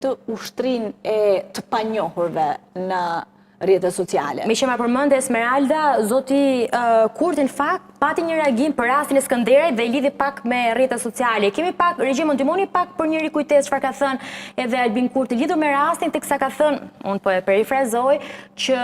të ushtrin e të panjohurve në rrjetet sociale. Me që ma përmënde Esmeralda, zoti Kurti në fakt pati një reagim për rastin e Skënderit dhe i lidhi pak me rrjetet sociale. Kemi pak, regjimon timoni pak për një rikujtes çfarë ka thënë edhe Albin Kurti lidhur me rastin, teksa ka thënë, unë po e perifrazoj, që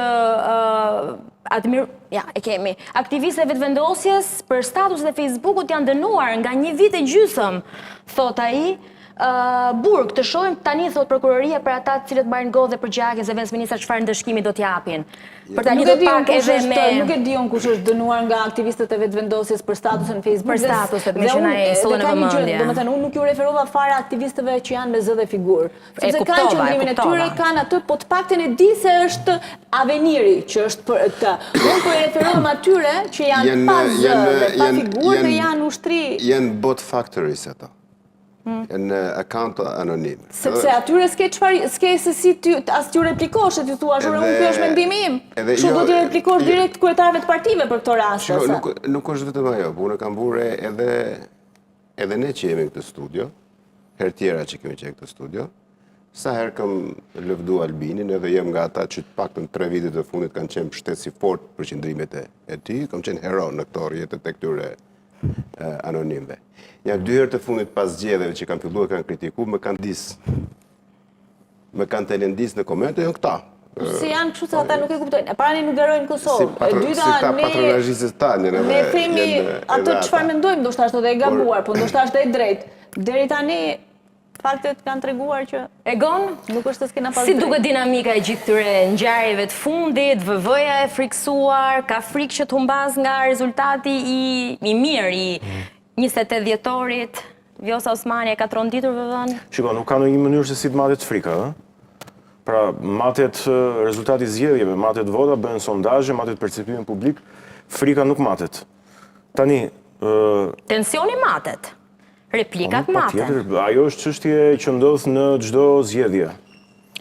e kemi. Aktivistëve vetëvendosjes për statuset e Facebookut janë dënuar nga 1 vit e gjysmë, thot ai. Burg, të shohim tani, thot prokuroria, për ata të cilët marrin gotë dhe për gjakje zëvendësministra çfarë ndëshkimi do t'japin. Për ta lidhur pak edhe me... Nuk e diun kush është dënuar nga aktivistët e vetëvendosjes për statusin Facebook. Për statuset, me që na e sollën në vëmendje. Domethënë, unë nuk ju referova fare aktivistëve që janë me zë dhe figurë. Sepse kanë qëndrimin e tyre, kanë atë, po të paktën e di se është Aveniri që është për të. Unë po e referohem atyre që janë pa zë dhe pa figurë dhe janë ushtri. Janë bot factories ato. Në account anonim. Sepse atyre s'ke se si as t'ju replikosh, e t'ju thua, unë kjo është mendimi im. Kështu do t'ju replikosh direkt kryetarëve të partive për këto raste. Nuk është vetëm ajo, po unë kam burë edhe ne që jemi në këtë studio, herë tjera që kemi që këtë studio, sa herë kam lëvdu Albinin, edhe jem nga ata që të paktën 3 vitet e fundit kanë qenë mbështetës i fort për qëndrimet e ti, kam qenë hero në këto rrjetet e këtyre anonimve. Ja 2 herë të fundit pas zgjedhjeve që kanë filluar kanë kritikuar, më kanë telendis në komente, janë këta. Si janë kështu se ata nuk e kuptojnë. E para ne nuk garojmë Kosovë. Si ta patronazhistët tanë. Ne themi atë çfarë mendojmë, ndoshta është edhe e gabuar, po ndoshta është edhe e drejtë. Deri tani faktet kanë treguar që Egon, nuk është se s'kena pas. Si duket dinamika e gjithë këtyre ngjarjeve të fundit, VV-ja e friksuar, ka frikë që të humbas nga rezultati i mirë i 28 dhjetorit, Vjosa Osmani e ka tronditur VV-n? Shiko, nuk ka në një mënyrë se si të matet frika, Pra, matet rezultati zgjedhjeve, matet vota, bëhen sondazhe, matet perceptimin publik, frika nuk matet. Tani... Tensioni matet. Replikat maten. Ajo është çështje që ndodh në çdo zgjedhje.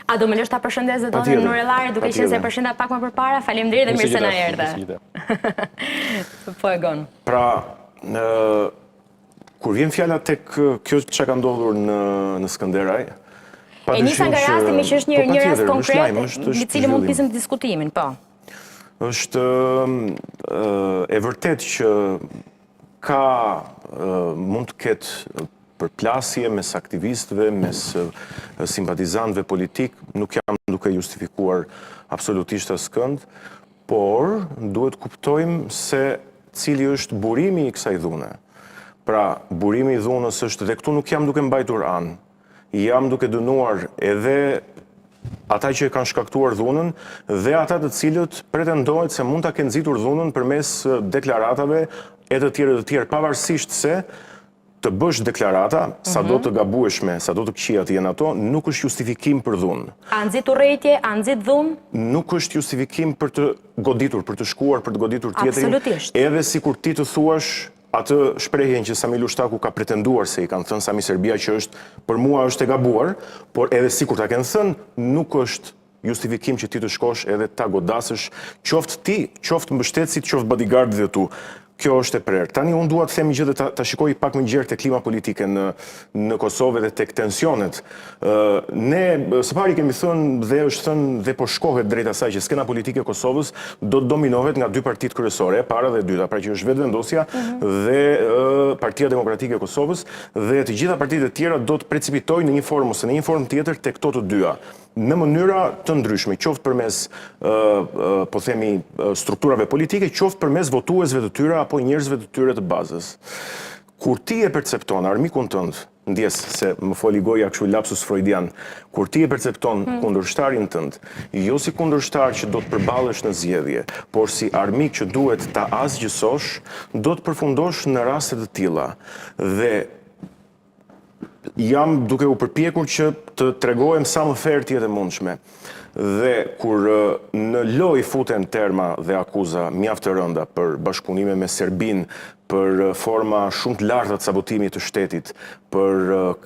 A do më lësh ta përshëndes dhe Donën Nurellari, duke qenë se përshënda pak më përpara? Faleminderit dhe mirë se na erdhe. Po Egon. Pra, kur vjen fjala tek kjo që ka ndodhur në Skënderaj, e nisa nga rasti që është një rast konkret, në cilin mund të nisëm diskutimin, po. Është e vërtet që mund të ketë përplasje mes aktivistëve, mes simpatizantëve politik, nuk jam duke justifikuar absolutisht askënd, por duhet kuptojmë se cili është burimi i kësaj dhune. Pra, burimi i dhunës është, dhe këtu nuk jam duke mbajtur anë, jam duke dënuar edhe ata që e kanë shkaktuar dhunën dhe ata të cilët pretendojnë se mund ta kenë nxitur dhunën përmes deklaratave e të tjerë, pavarësisht se të bësh deklarata, sa do të gabueshme, sa do të këqija të jenë ato, nuk është justifikim për dhunë. A nxit urrëtie, a nxit dhunë? Nuk është justifikim për të goditur, për të shkuar, për të goditur tjetrin. Absolutisht. Edhe sikur ti të thuash atë shprehjen që Sami Lushtaku ka pretenduar se i kanë thënë Sami Serbia që është, për mua është e gabuar, por edhe sikur ta kenë thënë, nuk është justifikim që ti të shkosh edhe ta godasësh, qoftë ti, qoftë mbështetësit, qoftë bodyguardët e tu. Kjo është e prerë. Tani unë dua të themi gjë dhe ta shikoj pak më gjerë te klima politike në Kosovë dhe tek tensionet. Ne së pari kemi thënë dhe është thënë dhe po shkohet drejt asaj që skena politike e Kosovës do të dominohet nga 2 partitë kryesore, e para dhe e dyta, pra që është vetëvendosja dhe Partia Demokratike e Kosovës, dhe të gjitha partitë e tjera do të precipitojnë në një formë ose në një formë tjetër tek këto të dyja, në mënyra të ndryshme, qoftë përmes po themi strukturave politike, qoftë përmes votuesve të tyre apo njerëzve të tyre të bazës. Kur ti e percepton armikun tënd, ndjes se më foli goja kështu lapsus freudian, kur ti e percepton kundërshtarin tënd, jo si kundërshtar që do të përballesh në zgjedhje, por si armik që duhet ta asgjësosh, do të përfundosh në raste të tilla. Dhe jam duke u përpjekur që të tregohem sa më fair të jetë e mundshme. Dhe kur në loj futen terma dhe akuza mjaft të rënda për bashkëpunime me Serbinë, për forma shumë të larta të sabotimit të shtetit, për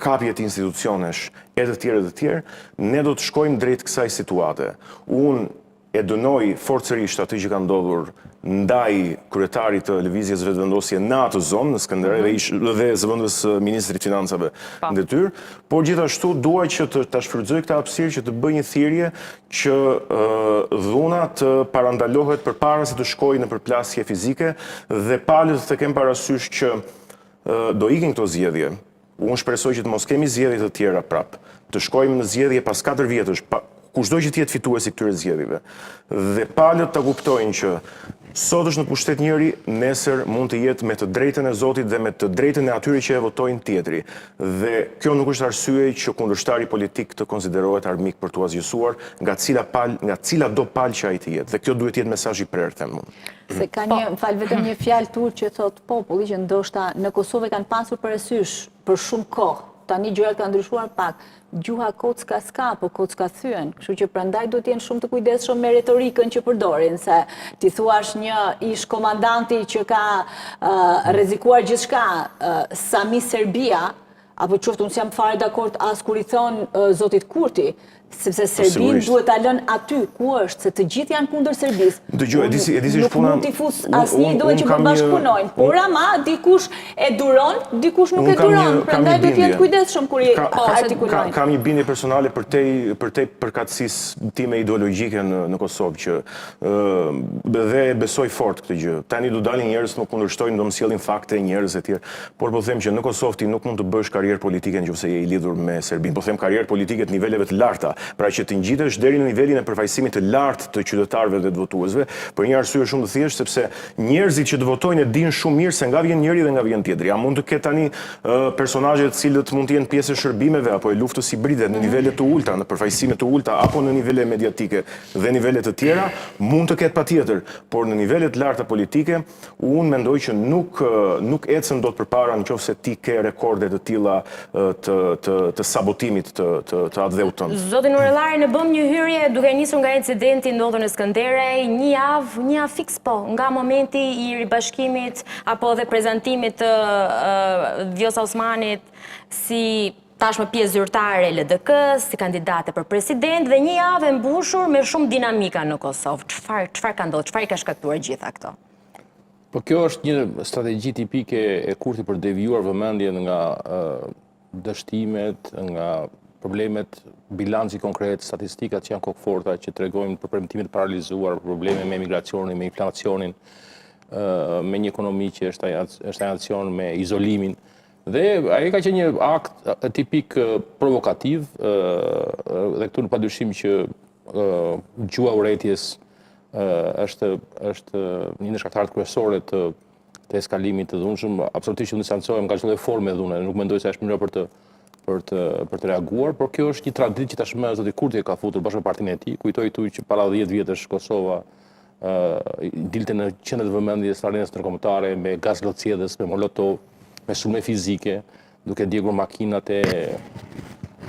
kapje të institucionesh e të tjerë, ne do të shkojmë drejt kësaj situate. Unë e dënoi forcërisht atë që ka ndodhur ndaj kryetarit të lëvizjes vetëvendosje në atë zonë, në Skënderaj, dhe zëvendës ministrit financave në detyrë, por gjithashtu dua që ta shfrytëzoj këtë hapësirë që të bëj një thirrje që dhuna të parandalohet përpara se të shkojë në përplasje fizike dhe palët të kemë parasysh që do ikin këto zgjedhje. Unë shpresoj që të mos kemi zgjedhje të tjera prap. Të shkojmë në zgjedhje pas 4 vjetësh, kushdo që t'jetë fituesi këtyre zgjedhjeve. Dhe palët ta kuptojnë që sot është në pushtet njëri, nesër mund të jetë me të drejtën e Zotit dhe me të drejtën e atyre që e votojnë tjetri. Dhe kjo nuk është arsye që kundërshtari politik të konsiderohet armik për t'u asgjësuar nga cila do palë që ai të jetë. Dhe kjo duhet jetë mesazhi i prerë, them unë. Se ka vetëm një fjalë turq që thot populli që ndoshta në Kosovë kanë pasur parasysh për shumë kohë. Tani gjërat kanë ndryshuar pak. Gjuha kocka s'ka, po kocka thyen. Kështu që prandaj duhet të jenë shumë të kujdesshëm me retorikën që përdorin, se ti thuash një ish komandanti që ka rrezikuar gjithçka, Sami Serbia, apo qoftë unë s'jam fare dakord as kur i thon zotit Kurti, sepse Serbin duhet ta lën aty ku është, se të gjithë janë kundër Serbisë. Nuk mund t'i fus asnjë, duhet që bashkëpunojnë. Por ama dikush e duron, dikush nuk e duron. Prandaj duhet të jetë kujdesshëm kur i artikulojnë. Kam një bindje personale për te përkatësisë time ideologjike në Kosovë, që dhe besoj fort këtë gjë. Tani do dalin njerëz të më kundërshtojnë, do më sjellin fakte njerëz e tjerë, por po them që në Kosovë ti nuk mund të bësh karrierë politike nëse je i lidhur me Serbinë. Po them karrierë politike të niveleve të larta. Pra që të ngjitesh deri në nivelin e përfaqësimit të lartë të qytetarëve dhe të votuesve, për një arsye shumë të thjeshtë, sepse njerëzit që të votojnë e dinë shumë mirë se nga vjen njëri dhe nga vjen tjetri. A mund të ketë tani personazhe të cilët mund të jenë pjesë e shërbimeve apo e luftës hibride në nivele të ulta, në përfaqësime të ulta apo në nivele mediatike dhe nivele të tjera, mund të ketë patjetër, por në nivele të larta politike, unë mendoj që nuk ecën dot përpara nëse ti ke rekorde të tilla të sabotimit të atdheut tonë. Urellari, ne bëm një hyrje duke nisur nga incidenti ndodhur në Skënderaj, një javë fiks po, nga momenti i ribashkimit apo dhe prezantimit të Vjosa Osmanit si tashmë pjesë zyrtare e LDK-s, si kandidate për president, dhe një javë e mbushur me shumë dinamika në Kosovë. Çfarë ka ndodhur? Çfarë i ka shkaktuar gjitha këto? Po kjo është një strategji tipike e Kurti për devijuar vëmendjen nga dështimet, nga problemet, bilanci konkret, statistikat që janë kokëforta, që tregojnë për premtimet paralizuar, probleme me emigracionin, me inflacionin, me një ekonomi që është stagnacion, me izolimin. Dhe ai ka qenë një akt tipik provokativ, dhe këtu në padyshim që gjua urrëties është një nga shkaktarët kryesorë të eskalimit të dhunshëm. Absolutisht që unë distancohem nga çdo formë e dhune, nuk mendoj se është mënyra për të reaguar, por kjo është një traditë që tashmë zoti Kurti e ka futur bashkë me partinë e tij. Kujtoj tu që para 10 vjetësh Kosova dilte në qendër të vëmendjes së arenës ndërkombëtare me gaz lotësiedhës, me molotov, me sulme fizike, duke djegur makinat e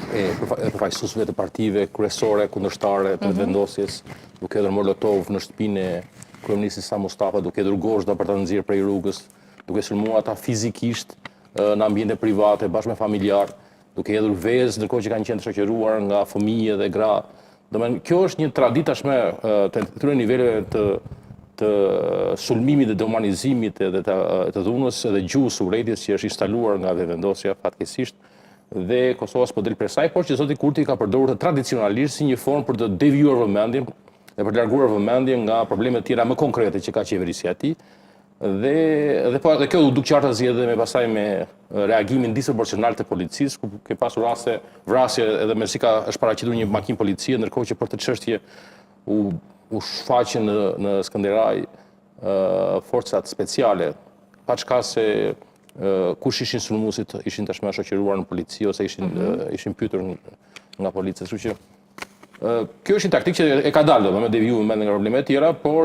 përfaqësuesve të partive kryesore kundërshtare të vendosjes, duke hedhur molotov në shtëpinë e kryeministit Sa Mustafa, duke hedhur gozhda për ta nxjerrë prej rrugës, duke sulmuar ata fizikisht në ambiente private bashkë me familjar, duke hedhur vezë ndërkohë që kanë qenë të shoqëruar nga fëmijë dhe gra. Domethënë kjo është një traditë tashmë të këtyre niveleve të sulmimit dhe dehumanizimit edhe të dhunës edhe gjuhës urrëties që është instaluar nga vendosja fatkeqësisht, dhe Kosova po del prej saj, por që zoti Kurti ka përdorur tradicionalisht si një formë për të devijuar vëmendjen dhe për të larguar vëmendjen nga problemet tjera më konkrete që ka qeverisja e tij. Dhe kjo u duk qartë zgjedhje me pasaj me reagimin disproporcional të policisë, ku ke pasur raste vrasje edhe me si është paraqitur një makinë policie, ndërkohë që për të çështje u shfaqen në Skënderaj forcat speciale, pa çka se kush ishin sulmuesit ishin tashmë shoqëruar në polici ose ishin pyetur nga policia. Kështu që kjo është një taktikë që e ka dalë me deviju me nga probleme tjera, por